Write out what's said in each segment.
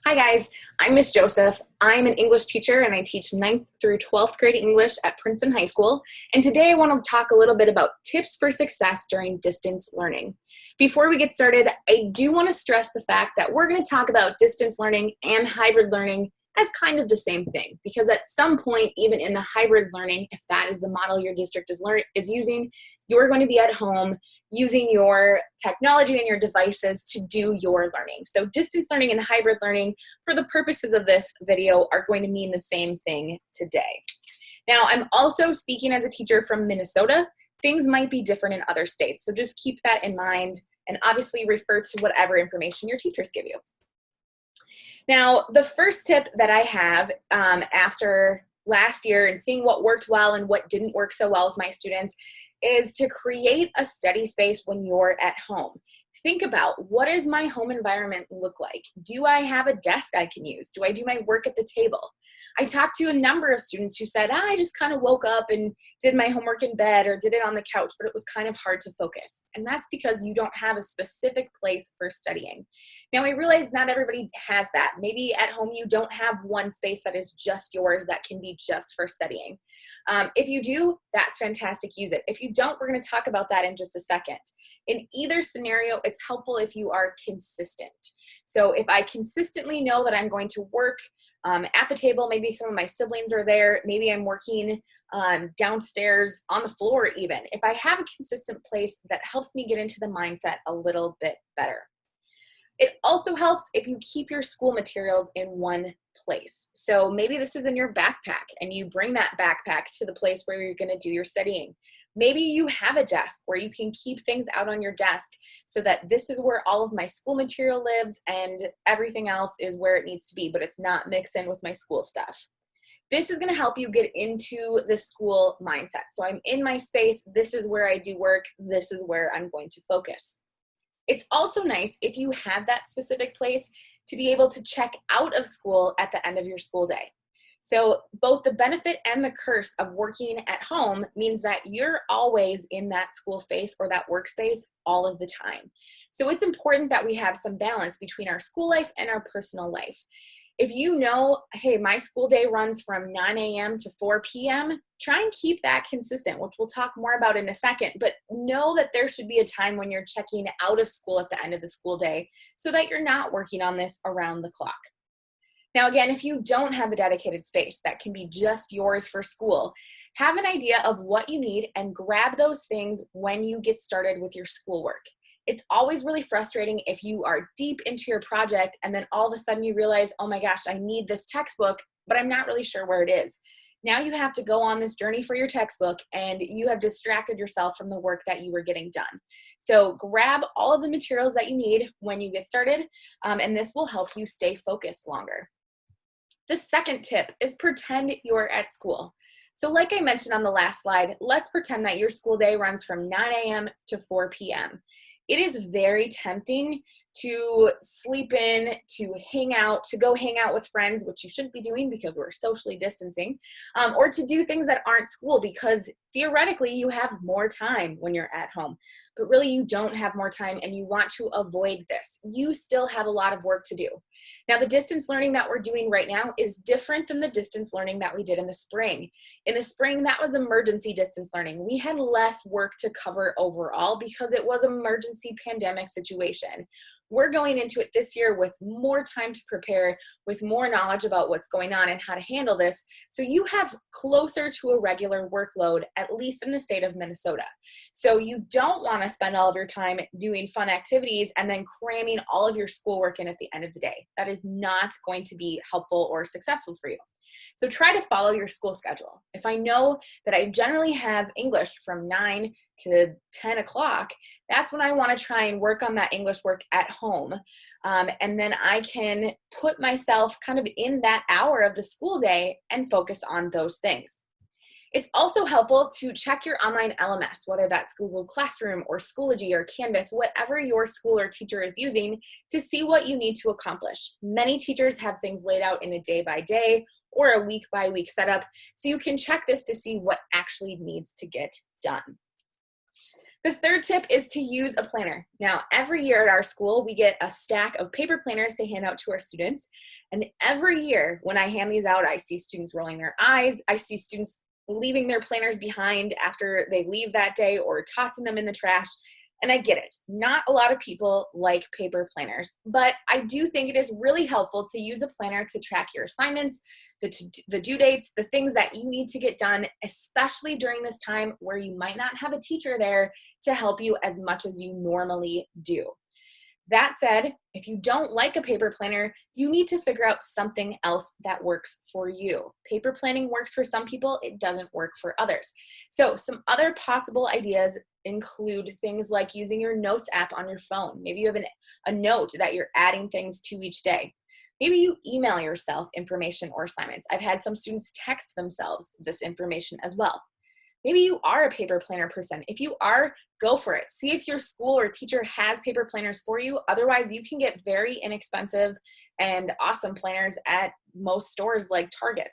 Hi guys, I'm Miss Joseph. I'm an English teacher and I teach 9th through 12th grade English at Princeton High School. And today I want to talk a little bit about tips for success during distance learning. Before we get started, I do want to stress the fact that we're going to talk about distance learning and hybrid learning as kind of the same thing, because at some point, even in the hybrid learning, if that is the model your district is using, you're going to be at home using your technology and your devices to do your learning. So distance learning and hybrid learning, for the purposes of this video, are going to mean the same thing today. Now, I'm also speaking as a teacher from Minnesota. Things might be different in other states, so just keep that in mind and obviously refer to whatever information your teachers give you. Now, the first tip that I have after last year and seeing what worked well and what didn't work so well with my students is to create a study space when you're at home. Think about, what does my home environment look like? Do I have a desk I can use? Do I do my work at the table? I talked to a number of students who said, I just kind of woke up and did my homework in bed or did it on the couch, but it was kind of hard to focus. And that's because you don't have a specific place for studying. Now, I realize not everybody has that. Maybe at home you don't have one space that is just yours that can be just for studying. If you do, that's fantastic, use it. If you don't, we're going to talk about that in just a second. In either scenario, it's helpful if you are consistent. So if I consistently know that I'm going to work at the table, maybe some of my siblings are there, maybe I'm working downstairs on the floor even. If I have a consistent place, that helps me get into the mindset a little bit better. It also helps if you keep your school materials in one place. So maybe this is in your backpack and you bring that backpack to the place where you're going to do your studying. Maybe you have a desk where you can keep things out on your desk so that this is where all of my school material lives and everything else is where it needs to be, but it's not mixed in with my school stuff. This is going to help you get into the school mindset. So I'm in my space. This is where I do work. This is where I'm going to focus. It's also nice if you have that specific place to be able to check out of school at the end of your school day. So both the benefit and the curse of working at home means that you're always in that school space or that workspace all of the time. So it's important that we have some balance between our school life and our personal life. If you know, hey, my school day runs from 9 a.m. to 4 p.m., try and keep that consistent, which we'll talk more about in a second, but know that there should be a time when you're checking out of school at the end of the school day so that you're not working on this around the clock. Now, again, if you don't have a dedicated space that can be just yours for school, have an idea of what you need and grab those things when you get started with your schoolwork. It's always really frustrating if you are deep into your project and then all of a sudden you realize, oh my gosh, I need this textbook, but I'm not really sure where it is. Now you have to go on this journey for your textbook and you have distracted yourself from the work that you were getting done. So grab all of the materials that you need when you get started, and this will help you stay focused longer. The second tip is pretend you're at school. So like I mentioned on the last slide, let's pretend that your school day runs from 9 a.m. to 4 p.m. It is very tempting to sleep in, to hang out, to go hang out with friends, which you shouldn't be doing because we're socially distancing, or to do things that aren't school because theoretically you have more time when you're at home, but really you don't have more time and you want to avoid this. You still have a lot of work to do. Now, the distance learning that we're doing right now is different than the distance learning that we did in the spring. In the spring, that was emergency distance learning. We had less work to cover overall because it was an emergency pandemic situation. We're going into it this year with more time to prepare, with more knowledge about what's going on and how to handle this, so you have closer to a regular workload, at least in the state of Minnesota. So you don't want to spend all of your time doing fun activities and then cramming all of your schoolwork in at the end of the day. That is not going to be helpful or successful for you. So try to follow your school schedule. If I know that I generally have English from 9 to 10 o'clock, that's when I want to try and work on that English work at home. And then I can put myself kind of in that hour of the school day and focus on those things. It's also helpful to check your online LMS, whether that's Google Classroom or Schoology or Canvas, whatever your school or teacher is using, to see what you need to accomplish. Many teachers have things laid out in a day-by-day or a week-by-week setup, so you can check this to see what actually needs to get done. The third tip is to use a planner. Now, every year at our school, we get a stack of paper planners to hand out to our students. And every year when I hand these out, I see students rolling their eyes. I see students leaving their planners behind after they leave that day or tossing them in the trash. And I get it. Not a lot of people like paper planners, but I do think it is really helpful to use a planner to track your assignments, the due dates, the things that you need to get done, especially during this time where you might not have a teacher there to help you as much as you normally do. That said, if you don't like a paper planner, you need to figure out something else that works for you. Paper planning works for some people, it doesn't work for others. So some other possible ideas include things like using your notes app on your phone. Maybe you have a note that you're adding things to each day. Maybe you email yourself information or assignments. I've had some students text themselves this information as well. Maybe you are a paper planner person. If you are, go for it. See if your school or teacher has paper planners for you. Otherwise, you can get very inexpensive and awesome planners at most stores like Target.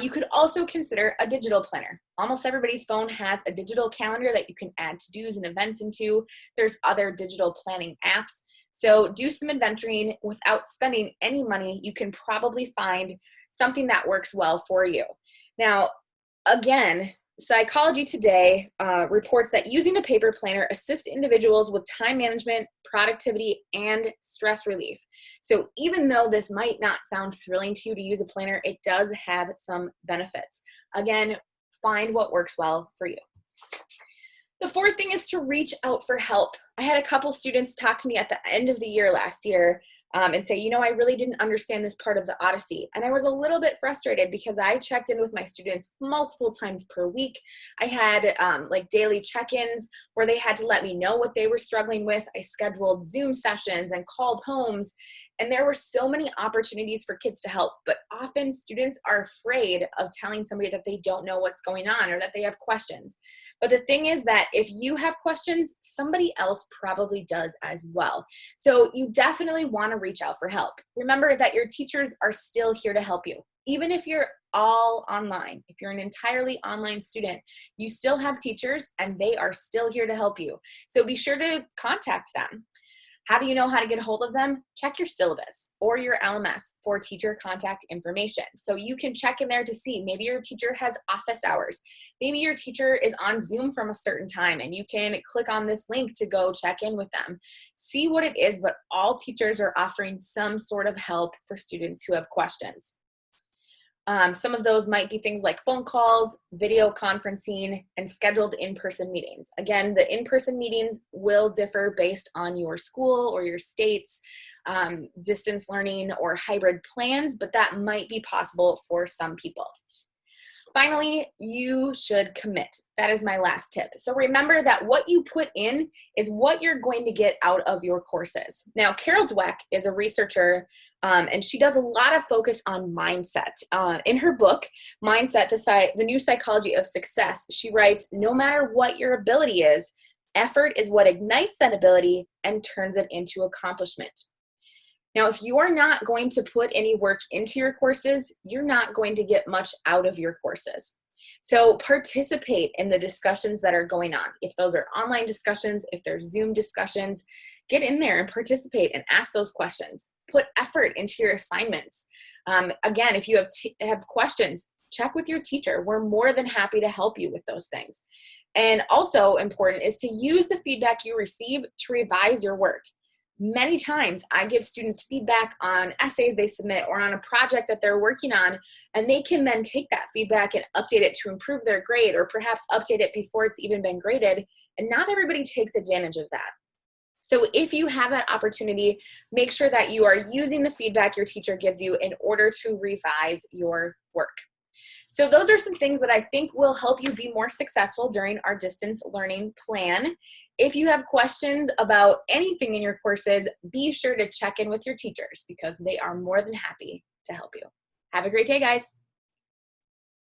You could also consider a digital planner. Almost everybody's phone has a digital calendar that you can add to-dos and events into. There's other digital planning apps. So do some inventorying without spending any money. You can probably find something that works well for you. Now, again, Psychology Today reports that using a paper planner assists individuals with time management, productivity, and stress relief. So even though this might not sound thrilling to you to use a planner, it does have some benefits. Again, find what works well for you. The fourth thing is to reach out for help. I had a couple students talk to me at the end of the year last year and say, I really didn't understand this part of the Odyssey. And I was a little bit frustrated because I checked in with my students multiple times per week. I had like daily check-ins where they had to let me know what they were struggling with. I scheduled Zoom sessions and called homes. And there were so many opportunities for kids to help, but often students are afraid of telling somebody that they don't know what's going on or that they have questions. But the thing is that if you have questions, somebody else probably does as well. So you definitely want to reach out for help. Remember that your teachers are still here to help you. Even if you're all online, if you're an entirely online student, you still have teachers and they are still here to help you. So be sure to contact them. How do you know how to get a hold of them? Check your syllabus or your LMS for teacher contact information. So you can check in there to see, maybe your teacher has office hours. Maybe your teacher is on Zoom from a certain time and you can click on this link to go check in with them. See what it is, but all teachers are offering some sort of help for students who have questions. Some of those might be things like phone calls, video conferencing, and scheduled in-person meetings. Again, the in-person meetings will differ based on your school or your state's distance learning or hybrid plans, but that might be possible for some people. Finally, you should commit. That is my last tip. So remember that what you put in is what you're going to get out of your courses. Now, Carol Dweck is a researcher, and she does a lot of focus on mindset. In her book, Mindset, the New Psychology of Success, she writes, no matter what your ability is, effort is what ignites that ability and turns it into accomplishment. Now, if you are not going to put any work into your courses, you're not going to get much out of your courses. So participate in the discussions that are going on. If those are online discussions, if they're Zoom discussions, get in there and participate and ask those questions. Put effort into your assignments. Again, if you have questions, check with your teacher. We're more than happy to help you with those things. And also important is to use the feedback you receive to revise your work. Many times I give students feedback on essays they submit or on a project that they're working on, and they can then take that feedback and update it to improve their grade or perhaps update it before it's even been graded. And not everybody takes advantage of that. So if you have that opportunity, make sure that you are using the feedback your teacher gives you in order to revise your work. So those are some things that I think will help you be more successful during our distance learning plan. If you have questions about anything in your courses, be sure to check in with your teachers because they are more than happy to help you. Have a great day, guys.